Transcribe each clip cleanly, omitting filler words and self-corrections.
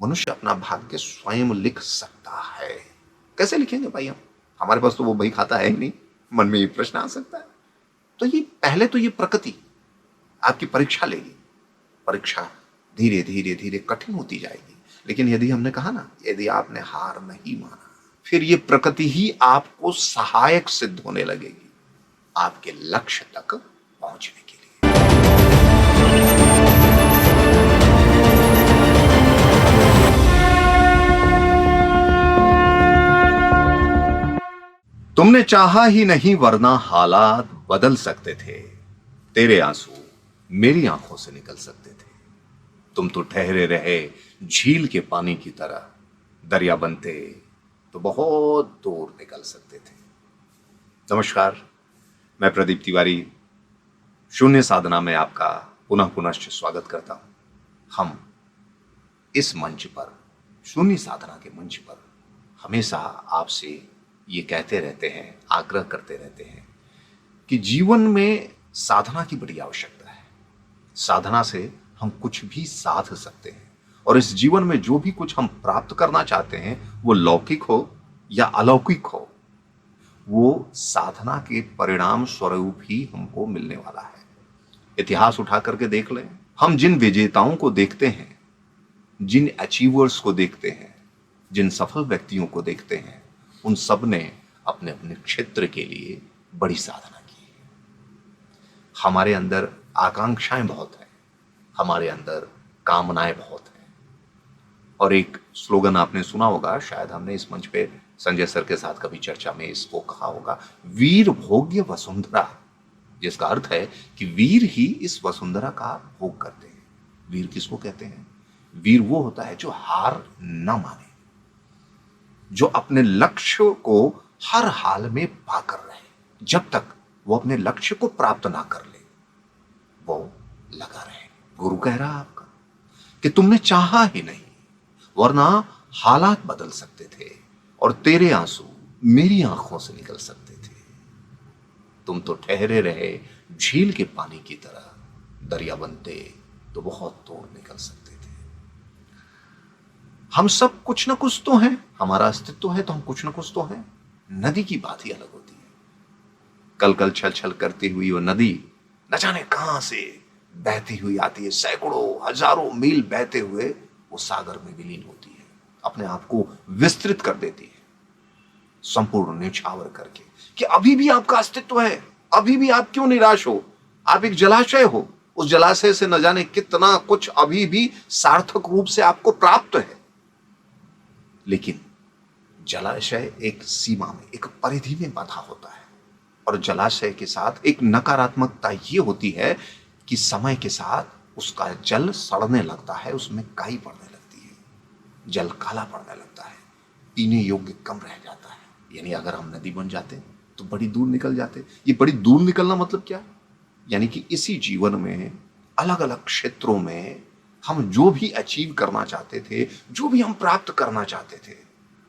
मनुष्य अपना भाग्य स्वयं लिख सकता है। कैसे लिखेंगे भाई हम? हमारे पास तो वो बही खाता है ही नहीं। मन में ये प्रश्न आ सकता है। तो ये पहले तो ये प्रकृति आपकी परीक्षा लेगी। परीक्षा धीरे धीरे धीरे कठिन होती जाएगी। लेकिन यदि हमने कहा ना, यदि आपने हार नहीं माना, फिर ये प्रकृति ही आपको सहायक सिद्ध होने लगेगी आपके लक्ष्य तक पहुंचने के लिए। तुमने चाहा ही नहीं वरना हालात बदल सकते थे। तेरे आंसू मेरी आंखों से निकल सकते थे। तुम तो ठहरे रहे झील के पानी की तरह। दरिया बनते तो बहुत दूर निकल सकते थे। नमस्कार, मैं प्रदीप तिवारी शून्य साधना में आपका पुनः पुनश्च स्वागत करता हूं। हम इस मंच पर, शून्य साधना के मंच पर, हमेशा आपसे ये कहते रहते हैं, आग्रह करते रहते हैं कि जीवन में साधना की बड़ी आवश्यकता है। साधना से हम कुछ भी साध सकते हैं और इस जीवन में जो भी कुछ हम प्राप्त करना चाहते हैं, वो लौकिक हो या अलौकिक हो, वो साधना के परिणाम स्वरूप ही हमको मिलने वाला है। इतिहास उठा करके देख लें, हम जिन विजेताओं को देखते हैं, जिन अचीवर्स को देखते हैं, जिन सफल व्यक्तियों को देखते हैं, उन सब ने अपने अपने क्षेत्र के लिए बड़ी साधना की है। हमारे अंदर आकांक्षाएं बहुत हैं, हमारे अंदर कामनाएं बहुत हैं। और एक स्लोगन आपने सुना होगा, शायद हमने इस मंच पे संजय सर के साथ कभी चर्चा में इसको कहा होगा, वीर भोग्य वसुंधरा, जिसका अर्थ है कि वीर ही इस वसुंधरा का भोग करते हैं। वीर किसको कहते हैं? वीर वो होता है जो हार न माने, जो अपने लक्ष्य को हर हाल में पाकर रहे। जब तक वो अपने लक्ष्य को प्राप्त ना कर ले, वो लगा रहे। गुरु कह रहा आपका कि तुमने चाहा ही नहीं वरना हालात बदल सकते थे और तेरे आंसू मेरी आंखों से निकल सकते थे। तुम तो ठहरे रहे झील के पानी की तरह। दरिया बनते तो बहुत दूर निकल सकते थे। हम सब कुछ ना कुछ तो हैं, हमारा अस्तित्व है तो हम कुछ ना कुछ तो हैं। नदी की बात ही अलग होती है। कल कल छल छल करती हुई वो नदी न जाने कहां से बहती हुई आती है। सैकड़ों हजारों मील बहते हुए वो सागर में विलीन होती है, अपने आप को विस्तृत कर देती है, संपूर्ण न्यौछावर करके कि अभी भी आपका अस्तित्व है। अभी भी आप क्यों निराश हो? आप एक जलाशय हो। उस जलाशय से न जाने कितना कुछ अभी भी सार्थक रूप से आपको प्राप्त है। लेकिन जलाशय एक सीमा में, एक परिधि में बांधा होता है और जलाशय के साथ एक नकारात्मकता ये होती है कि समय के साथ उसका जल सड़ने लगता है, उसमें काई पड़ने लगती है, जल काला पड़ने लगता है, पीने योग्य कम रह जाता है। यानी अगर हम नदी बन जाते तो बड़ी दूर निकल जाते। ये बड़ी दूर निकलना मतलब क्या? यानी कि इसी जीवन में अलग अलग क्षेत्रों में हम जो भी अचीव करना चाहते थे, जो भी हम प्राप्त करना चाहते थे,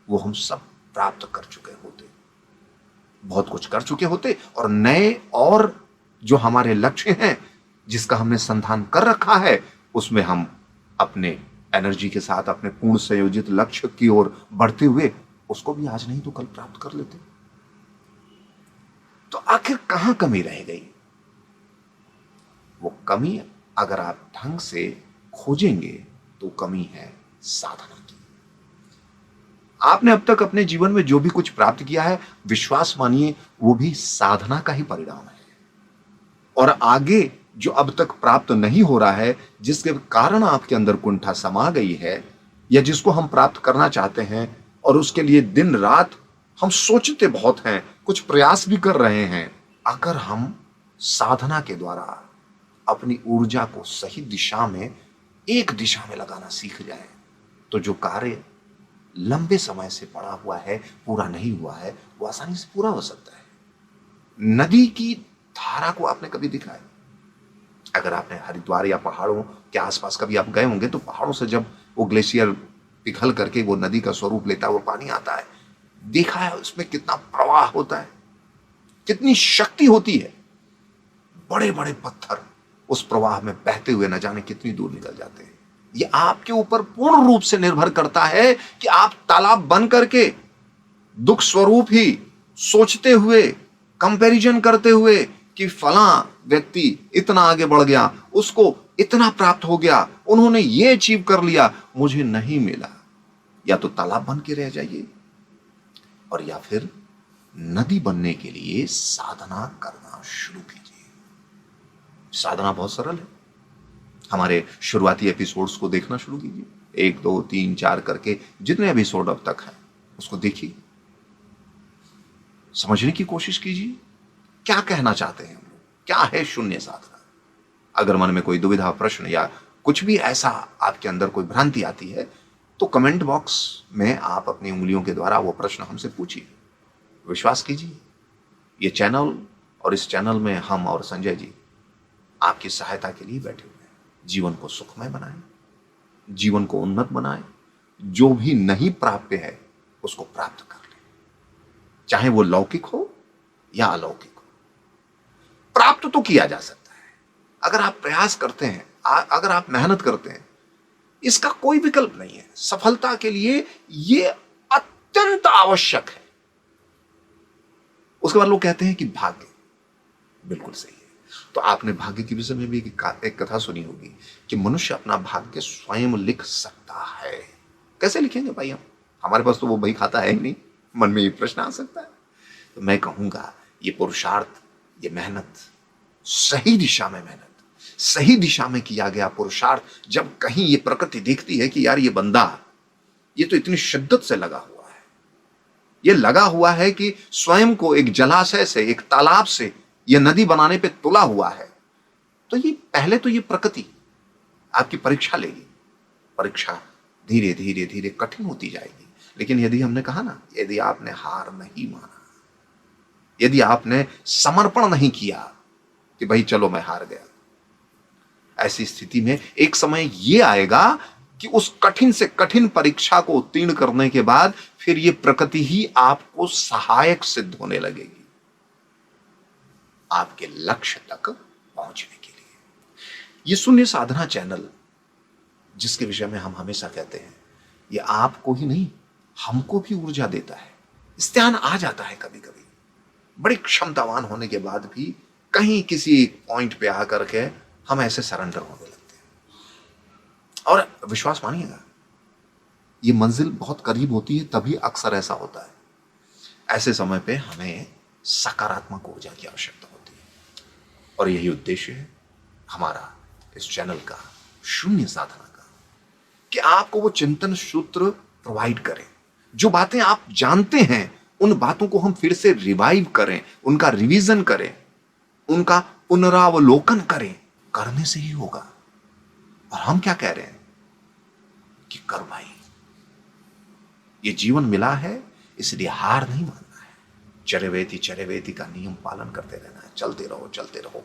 वो हम सब प्राप्त कर चुके होते, बहुत कुछ कर चुके होते और नए और जो हमारे लक्ष्य हैं, जिसका हमने संधान कर रखा है, उसमें हम अपने एनर्जी के साथ अपने पूर्ण संयोजित लक्ष्य की ओर बढ़ते हुए उसको भी आज नहीं तो कल प्राप्त कर लेते। तो आखिर कहां कमी रह गई? वो कमी अगर आप ढंग से खोजेंगे तो कमी है साधना की। आपने अब तक अपने जीवन में जो भी कुछ प्राप्त किया है, विश्वास मानिए वो भी साधना का ही परिणाम है। और आगे जो अब तक प्राप्त नहीं हो रहा है, जिसके कारण आपके अंदर कुंठा समा गई है, या जिसको हम प्राप्त करना चाहते हैं और उसके लिए दिन रात हम सोचते बहुत हैं, कुछ प्रयास भी कर रहे हैं, अगर हम साधना के द्वारा अपनी ऊर्जा को सही दिशा में, एक दिशा में लगाना सीख जाए, तो जो कार्य लंबे समय से पड़ा हुआ है, पूरा नहीं हुआ है, वो आसानी से पूरा हो सकता है। नदी की धारा को आपने कभी देखा है? अगर आपने हरिद्वार या पहाड़ों के आसपास कभी आप गए होंगे, तो पहाड़ों से जब वो ग्लेशियर पिघल करके वो नदी का स्वरूप लेता है, वो पानी आता है, देखा है उसमें कितना प्रवाह होता है, कितनी शक्ति होती है। बड़े बड़े पत्थर उस प्रवाह में बहते हुए न जाने कितनी दूर निकल जाते हैं। ये आपके ऊपर पूर्ण रूप से निर्भर करता है कि आप तालाब बन करके दुख स्वरूप ही सोचते हुए, कंपैरिजन करते हुए कि फला व्यक्ति इतना आगे बढ़ गया, उसको इतना प्राप्त हो गया, उन्होंने ये अचीव कर लिया, मुझे नहीं मिला। या तो तालाब बन के रह जाइए और या फिर नदी बनने के लिए साधना करना शुरू कीजिए। साधना बहुत सरल है। हमारे शुरुआती एपिसोड्स को देखना शुरू कीजिए, 1 2 3 4 करके जितने एपिसोड अब तक हैं उसको देखिए, समझने की कोशिश कीजिए क्या कहना चाहते हैं हम लोग, क्या है शून्य साधना। अगर मन में कोई दुविधा, प्रश्न या कुछ भी ऐसा आपके अंदर कोई भ्रांति आती है तो कमेंट बॉक्स में आप अपनी उंगलियों के द्वारा वो प्रश्न हमसे पूछिए। विश्वास कीजिए, ये चैनल और इस चैनल में हम और संजय जी आपकी सहायता के लिए बैठे हुए हैं। जीवन को सुखमय बनाएं, जीवन को उन्नत बनाएं, जो भी नहीं प्राप्य है उसको प्राप्त कर लें, चाहे वो लौकिक हो या अलौकिक हो। प्राप्त तो किया जा सकता है अगर आप प्रयास करते हैं, अगर आप मेहनत करते हैं, इसका कोई विकल्प नहीं है। सफलता के लिए यह अत्यंत आवश्यक है। उसके बाद लोग कहते हैं कि भाग्य, बिल्कुल सही है। तो आपने भाग्य के विषय में भी एक कथा सुनी होगी कि मनुष्य अपना भाग्य स्वयं लिख सकता है। कैसे लिखेंगे भाई हम, हमारे पास तो वो बही खाता है ही नहीं। मन में ये प्रश्न आ सकता है। तो मैं कहूंगा ये पुरुषार्थ, ये मेहनत, सही दिशा में मेहनत, सही दिशा में किया गया पुरुषार्थ, जब कहीं ये प्रकृति देखती है कि यार ये बंदा, ये तो इतनी शिद्दत से लगा हुआ है, ये लगा हुआ है कि स्वयं को एक जलाशय से, एक तालाब से ये नदी बनाने पे तुला हुआ है, तो ये पहले तो ये प्रकृति आपकी परीक्षा लेगी। परीक्षा धीरे धीरे धीरे कठिन होती जाएगी। लेकिन यदि हमने कहा ना, यदि आपने हार नहीं माना, यदि आपने समर्पण नहीं किया कि भाई चलो मैं हार गया, ऐसी स्थिति में एक समय यह आएगा कि उस कठिन से कठिन परीक्षा को उत्तीर्ण करने के बाद फिर यह प्रकृति ही आपको सहायक सिद्ध होने लगेगी आपके लक्ष्य तक पहुंचने के लिए। यह शून्य साधना चैनल, जिसके विषय में हम हमेशा कहते हैं, यह आपको ही नहीं हमको भी ऊर्जा देता है। स्त्यान आ जाता है कभी कभी, बड़ी क्षमतावान होने के बाद भी कहीं किसी पॉइंट पे आकर के हम ऐसे सरेंडर होने लगते हैं। और विश्वास मानिएगा, ये मंजिल बहुत करीब होती है तभी अक्सर ऐसा होता है। ऐसे समय पे हमें सकारात्मक ऊर्जा की आवश्यकता होती है और यही उद्देश्य है हमारा इस चैनल का, शून्य साधना का, कि आपको वो चिंतन सूत्र प्रोवाइड करें। जो बातें आप जानते हैं उन बातों को हम फिर से रिवाइव करें, उनका रिवीजन करें, उनका पुनरावलोकन करें। करने से ही होगा। और हम क्या कह रहे हैं कि कर भाई, ये जीवन मिला है इसलिए हार नहीं मानना है। चरवेति का नियम पालन करते रहना है। चलते रहो,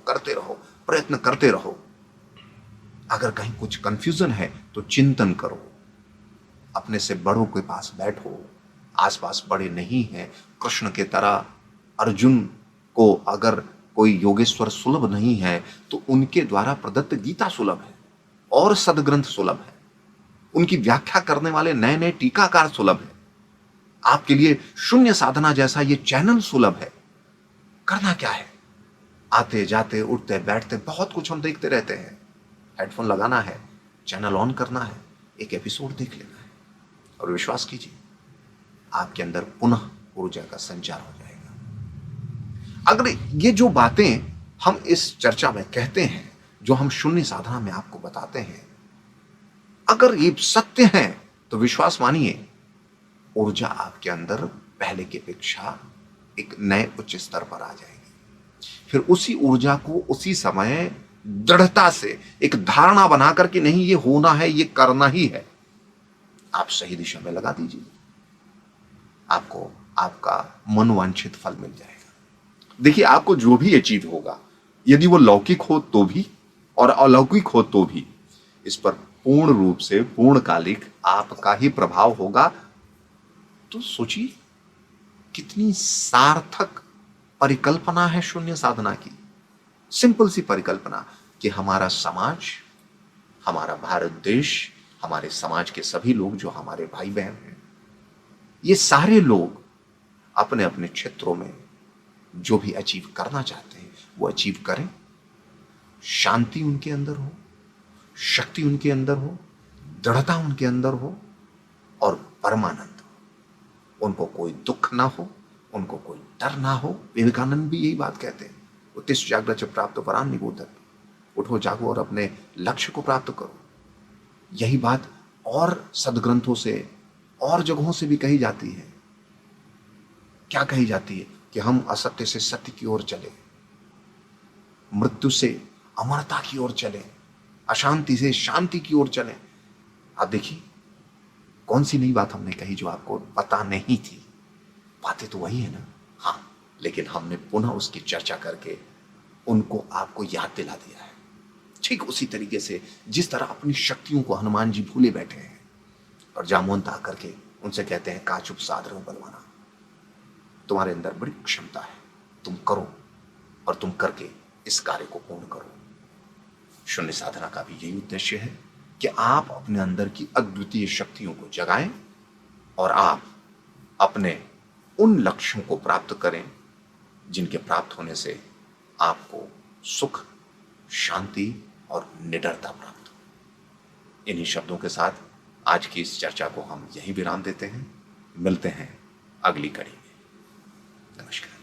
करते रहो, प्रयत्न करते रहो। अगर कहीं कुछ कंफ्यूजन है तो चिंतन करो, अपने से बड़ों के पास बैठो। आसपास बड़े नहीं हैं, कृष्ण के तरह अर्जुन को अगर कोई योगेश्वर सुलभ नहीं है तो उनके द्वारा प्रदत्त गीता सुलभ है और सदग्रंथ सुलभ है। उनकी व्याख्या करने वाले नए नए टीकाकार सुलभ है। आपके लिए शून्य साधना जैसा ये चैनल सुलभ है। करना क्या है, आते जाते उठते बैठते बहुत कुछ हम देखते रहते हैं। हेडफोन लगाना है, चैनल ऑन करना है, एक एपिसोड देख लेना है और विश्वास कीजिए आपके अंदर पुनः ऊर्जा का संचार हो जाएगा। अगर ये जो बातें हम इस चर्चा में कहते हैं, जो हम शून्य साधना में आपको बताते हैं, अगर ये सत्य हैं तो विश्वास मानिए ऊर्जा आपके अंदर पहले की अपेक्षा एक नए उच्च स्तर पर आ जाएगी। फिर उसी ऊर्जा को उसी समय दृढ़ता से एक धारणा बनाकर कि नहीं ये होना है, ये करना ही है, आप सही दिशा में लगा दीजिए। आपको आपका मनोवांछित फल मिल जाएगा। देखिए, आपको जो भी अचीव होगा, यदि वो लौकिक हो तो भी और अलौकिक हो तो भी, इस पर पूर्ण रूप से पूर्णकालिक आपका ही प्रभाव होगा। तो सोचिए कितनी सार्थक परिकल्पना है शून्य साधना की। सिंपल सी परिकल्पना कि हमारा समाज, हमारा भारत देश हमारे समाज के सभी लोग जो हमारे भाई बहन हैं, ये सारे लोग अपने अपने क्षेत्रों में जो भी अचीव करना चाहते हैं वो अचीव करें। शांति उनके अंदर हो, शक्ति उनके अंदर हो, दृढ़ता उनके अंदर हो और परमानंद हो। उनको कोई दुख ना हो, उनको कोई डर ना हो। विवेकानंद भी यही बात कहते हैं, उत्तिष्ठ जाग्रत च प्राप्त वरान निबोधन। उठो जागो और अपने लक्ष्य को प्राप्त करो। यही बात और सदग्रंथों से और जगहों से भी कही जाती है। क्या कही जाती है? कि हम असत्य से सत्य की ओर चले, मृत्यु से अमरता की ओर चले, अशांति से शांति की ओर चले। आप देखिए कौन सी नई बात हमने कही जो आपको पता नहीं थी। बातें तो वही है ना। हाँ, लेकिन हमने पुनः उसकी चर्चा करके उनको आपको याद दिला दिया है। ठीक उसी तरीके से जिस तरह अपनी शक्तियों को हनुमान जी भूले बैठे हैं और जामवंत आकर के उनसे कहते हैं का चुप साध रहो बलवाना, तुम्हारे अंदर बड़ी क्षमता है, तुम करो और तुम करके इस कार्य को पूर्ण करो। शून्य साधना का भी यही उद्देश्य है कि आप अपने अंदर की अद्वितीय शक्तियों को जगाएं और आप अपने उन लक्ष्यों को प्राप्त करें जिनके प्राप्त होने से आपको सुख, शांति और निडरता प्राप्त हो। इन्हीं शब्दों के साथ आज की इस चर्चा को हम यहीं विराम देते हैं। मिलते हैं अगली कड़ी में। नमस्कार।